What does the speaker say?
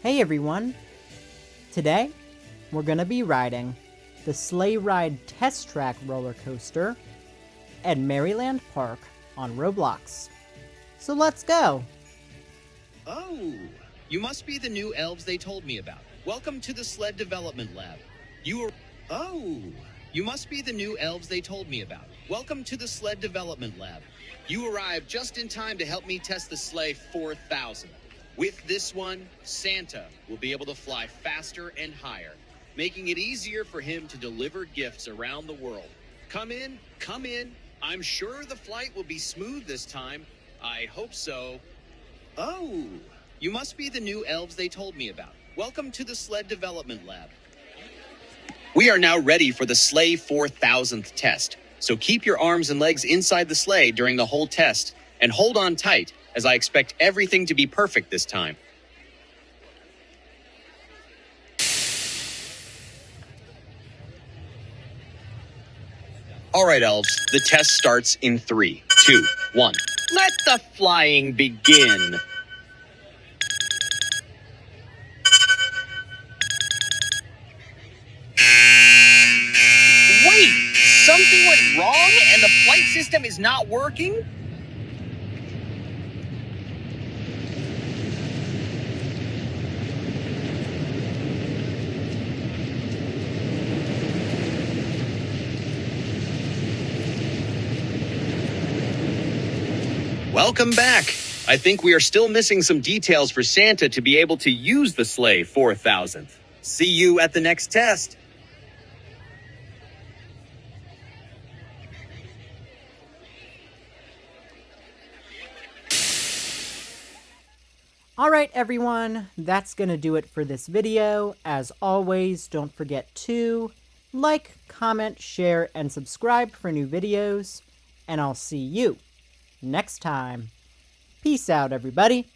Hey everyone! Today, we're gonna be riding the Sleigh Ride Test Track roller coaster at Merryland Park on Roblox. So let's go! Oh, you must be the new elves they told me about. Welcome to the Sled Development Lab. You must be the new elves they told me about. Welcome to the Sled Development Lab. You arrived just in time to help me test the Sleigh 4000. With this one, Santa will be able to fly faster and higher, making it easier for him to deliver gifts around the world. Come in, come in. I'm sure the flight will be smooth this time. I hope so. Oh, you must be the new elves they told me about. Welcome to the Sled Development Lab. We are now ready for the Sleigh 4000th test, so keep your arms and legs inside the sleigh during the whole test, and hold on tight, as I expect everything to be perfect this time. All right, elves, the test starts in 3, 2, 1. Let the flying begin. Wait, something went wrong and the flight system is not working? Welcome back. I think we are still missing some details for Santa to be able to use the Sleigh 4000th. See you at the next test. Alright everyone, that's gonna do it for this video. As always, don't forget to like, comment, share, and subscribe for new videos. And I'll see you next time. Peace out, everybody.